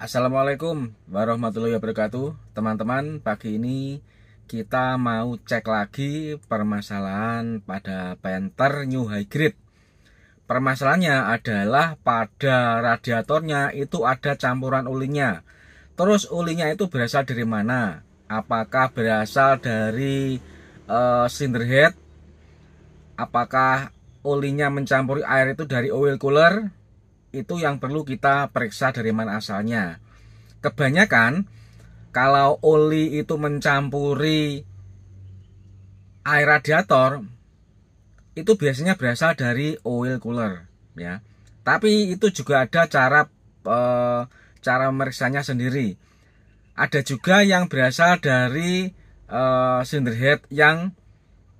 Assalamualaikum warahmatullahi wabarakatuh. Teman-teman, pagi ini kita mau cek lagi permasalahan pada Panther New Hybrid. Permasalahannya adalah pada radiatornya itu ada campuran olinya. Terus olinya itu berasal dari mana? Apakah berasal dari cylinder head? Apakah olinya mencampuri air itu dari oil cooler? Itu yang perlu kita periksa dari mana asalnya. Kebanyakan kalau oli itu mencampuri air radiator itu biasanya berasal dari oil cooler ya. Tapi itu juga ada cara memeriksanya sendiri. Ada juga yang berasal dari cylinder head yang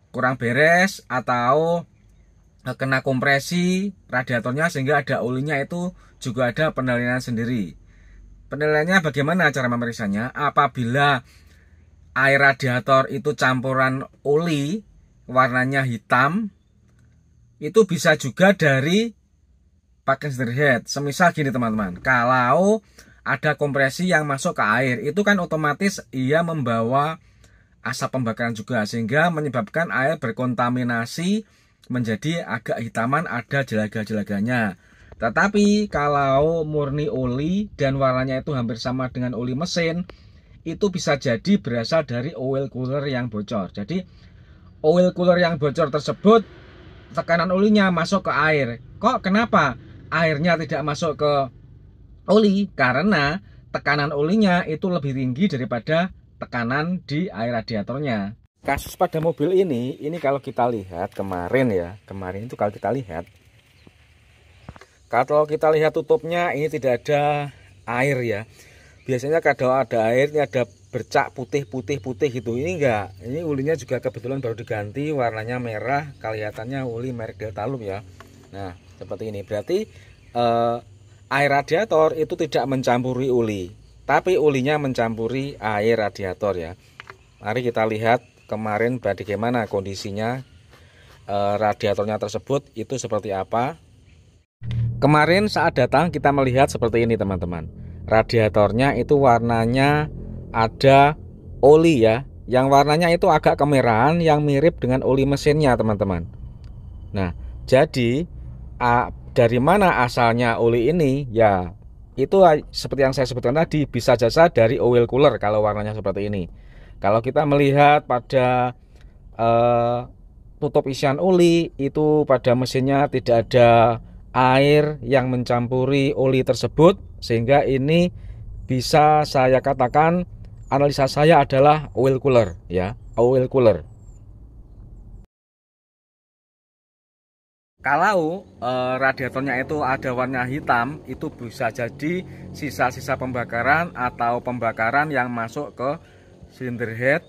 kurang beres atau kena kompresi radiatornya sehingga ada olinya, itu juga ada penilaian sendiri. Penilaiannya bagaimana cara memeriksanya? Apabila air radiator itu campuran oli warnanya hitam, itu bisa juga dari pakai cylinder head. Semisal gini teman-teman, kalau ada kompresi yang masuk ke air, itu kan otomatis ia membawa asap pembakaran juga sehingga menyebabkan air berkontaminasi menjadi agak hitaman, ada jelaga-jelaganya. Tetapi kalau murni oli dan warnanya itu hampir sama dengan oli mesin, itu bisa jadi berasal dari oil cooler yang bocor. Jadi oil cooler yang bocor tersebut tekanan olinya masuk ke air. Kok kenapa airnya tidak masuk ke oli? Karena tekanan olinya itu lebih tinggi daripada tekanan di air radiatornya. Kasus pada mobil ini kalau kita lihat kemarin itu kalau kita lihat tutupnya ini tidak ada air ya. Biasanya kalau ada air ini ada bercak putih gitu. Ini enggak. Ini olinya juga kebetulan baru diganti, warnanya merah, kelihatannya oli merek Deltalum ya. Nah, seperti ini. Berarti air radiator itu tidak mencampuri oli, tapi olinya mencampuri air radiator ya. Mari kita lihat kemarin bagaimana kondisinya radiatornya tersebut itu seperti apa. Kemarin saat datang kita melihat seperti ini teman-teman. Radiatornya itu warnanya ada oli ya, yang warnanya itu agak kemerahan yang mirip dengan oli mesinnya teman-teman. Nah, jadi dari mana asalnya oli ini? Ya, itu seperti yang saya sebutkan tadi, bisa saja dari oil cooler kalau warnanya seperti ini. Kalau kita melihat pada tutup isian oli itu pada mesinnya tidak ada air yang mencampuri oli tersebut, sehingga ini bisa saya katakan analisa saya adalah oil cooler ya, oil cooler. Kalau radiatornya itu ada warna hitam, itu bisa jadi sisa-sisa pembakaran atau pembakaran yang masuk ke cylinder head,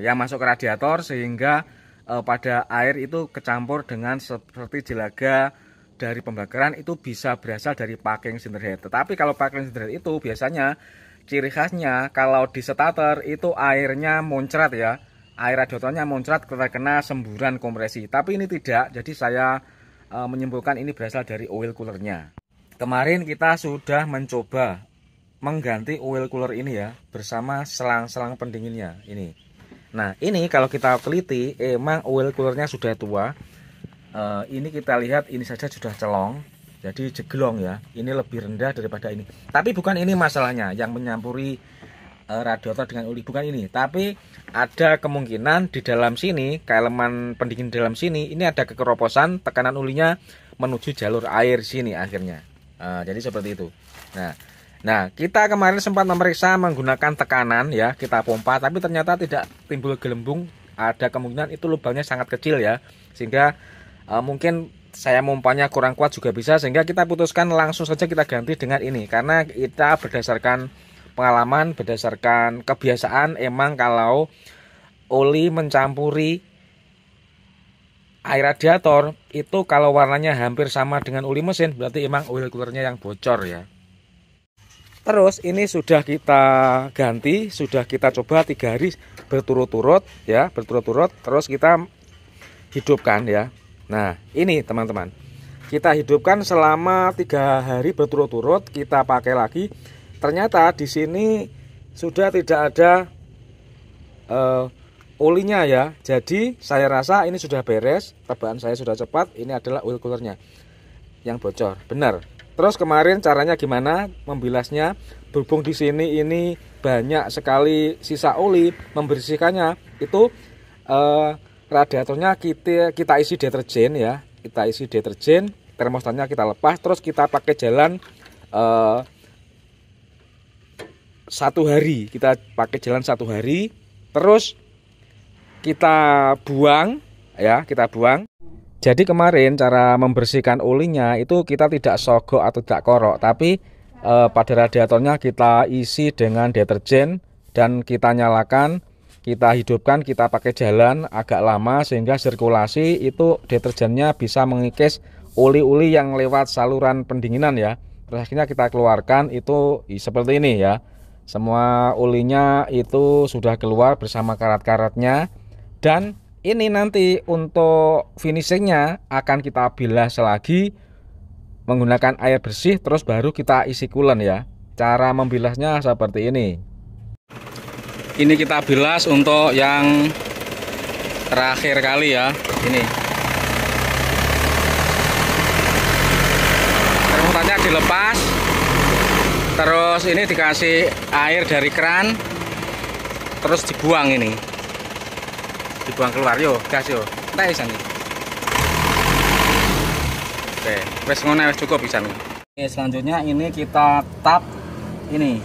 yang masuk ke radiator sehingga pada air itu kecampur dengan seperti jelaga dari pembakaran, itu bisa berasal dari packing cylinder head. Tetapi kalau packing cylinder head itu biasanya ciri khasnya kalau di starter itu airnya muncrat ya, air radiatornya muncrat terkena semburan kompresi. Tapi ini tidak, jadi saya menyimpulkan ini berasal dari oil coolernya. Kemarin kita sudah mencoba mengganti oil cooler ini ya bersama selang-selang pendinginnya ini. Nah, ini kalau kita teliti emang oil coolernya sudah tua. Ini kita lihat ini saja sudah celong, jadi jeglong ya. Ini lebih rendah daripada ini. Tapi bukan ini masalahnya yang menyampuri radiator dengan oli, bukan ini. Tapi ada kemungkinan di dalam sini, keelemen pendingin di dalam sini ini ada kekeroposan, tekanan olinya menuju jalur air sini akhirnya. Jadi seperti itu. Nah, kita kemarin sempat memeriksa menggunakan tekanan ya, kita pompa, tapi ternyata tidak timbul gelembung. Ada kemungkinan itu lubangnya sangat kecil ya, sehingga mungkin saya pompanya kurang kuat juga bisa, sehingga kita putuskan langsung saja kita ganti dengan ini. Karena kita berdasarkan pengalaman, berdasarkan kebiasaan, emang kalau oli mencampuri air radiator itu kalau warnanya hampir sama dengan oli mesin, berarti emang oil coolernya yang bocor ya. Terus ini sudah kita ganti, sudah kita coba 3 hari berturut-turut ya, terus kita hidupkan ya. Nah, ini teman-teman, kita hidupkan selama 3 hari berturut-turut, kita pakai lagi ternyata di sini sudah tidak ada olinya ya. Jadi saya rasa ini sudah beres, tebakan saya sudah cepat. Ini adalah oil coolernya yang bocor, benar. Terus kemarin caranya gimana membilasnya? Berhubung di sini ini banyak sekali sisa oli, membersihkannya itu radiatornya kita isi deterjen ya. Kita isi deterjen, termostatnya kita lepas, terus kita pakai jalan 1 hari. Kita pakai jalan 1 hari, terus kita buang ya, kita buang. Jadi kemarin cara membersihkan olinya itu kita tidak sogok atau tidak korok, tapi pada radiatornya kita isi dengan deterjen dan kita nyalakan, kita hidupkan, kita pakai jalan agak lama sehingga sirkulasi itu deterjennya bisa mengikis oli-oli yang lewat saluran pendinginan ya. Terus akhirnya kita keluarkan itu seperti ini ya. Semua olinya itu sudah keluar bersama karat-karatnya, dan ini nanti untuk finishingnya akan kita bilas lagi menggunakan air bersih, terus baru kita isi coolant ya. Cara membilasnya seperti ini. Ini kita bilas untuk yang terakhir kali ya. Ini termostatnya dilepas, terus ini dikasih air dari keran, terus dibuang ini. Dibuang keluar yo, gas yo. Entek isan iki. Oke, wis ngono wis cukup isan. Oke, selanjutnya ini kita tap ini.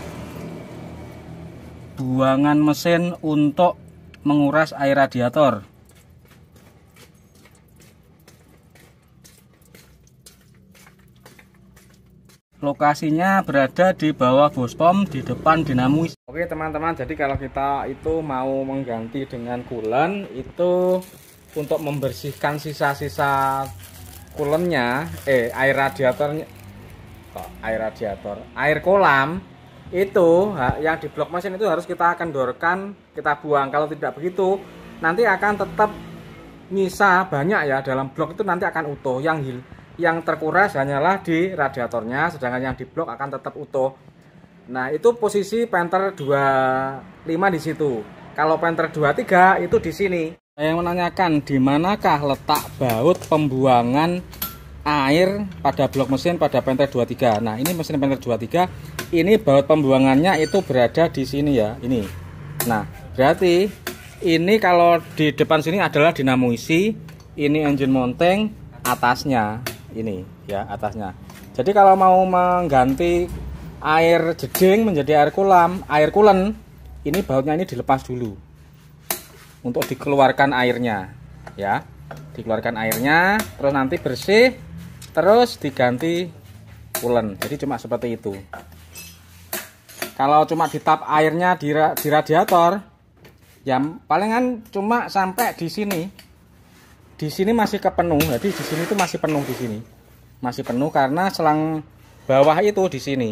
Buangan mesin untuk menguras air radiator. Lokasinya berada di bawah bospom di depan dinamo. Oke teman-teman, jadi kalau kita itu mau mengganti dengan coolant itu untuk membersihkan sisa-sisa coolant-nya, air radiatornya, air kolam itu yang di blok mesin itu harus kita kendorkan, kita buang. Kalau tidak begitu nanti akan tetap nyisa banyak ya, dalam blok itu nanti akan utuh. Yang terkuras hanyalah di radiatornya, sedangkan yang di blok akan tetap utuh. Nah, itu posisi penter 25 di situ. Kalau penter 23 itu di sini. Saya menanyakan di manakah letak baut pembuangan air pada blok mesin pada penter 23. Nah, ini mesin penter 23, ini baut pembuangannya itu berada di sini ya, ini. Nah, berarti ini kalau di depan sini adalah dinamo isi, ini engine mounting, atasnya ini ya, atasnya. Jadi kalau mau mengganti air jeding menjadi air coolant, ini bautnya ini dilepas dulu untuk dikeluarkan airnya ya. Dikeluarkan airnya, terus nanti bersih, terus diganti coolant. Jadi cuma seperti itu. Kalau cuma ditap airnya di radiator ya palingan cuma sampai di sini. Di sini masih kepenuh, jadi di sini itu masih penuh, di sini masih penuh karena selang bawah itu di sini.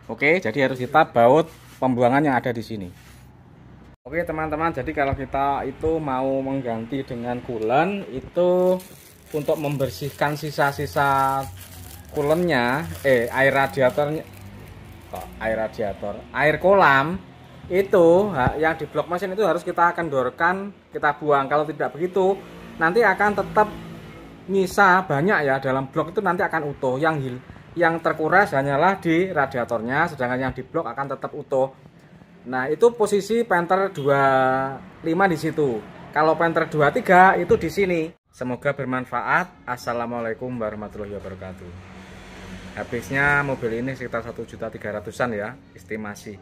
Oke, jadi harus kita baut pembuangan yang ada di sini. Oke teman-teman, jadi kalau kita itu mau mengganti dengan coolant itu untuk membersihkan sisa-sisa coolant-nya, air kolam itu yang di blok mesin itu harus kita kendorkan, kita buang. Kalau tidak begitu nanti akan tetap nyisa banyak ya, dalam blok itu nanti akan utuh. Yang terkuras hanyalah di radiatornya, sedangkan yang di blok akan tetap utuh. Nah, itu posisi penter 25 di situ. Kalau penter 23 itu di sini. Semoga bermanfaat. Assalamualaikum warahmatullahi wabarakatuh. Habisnya mobil ini sekitar 1.300.000-an ya, estimasi.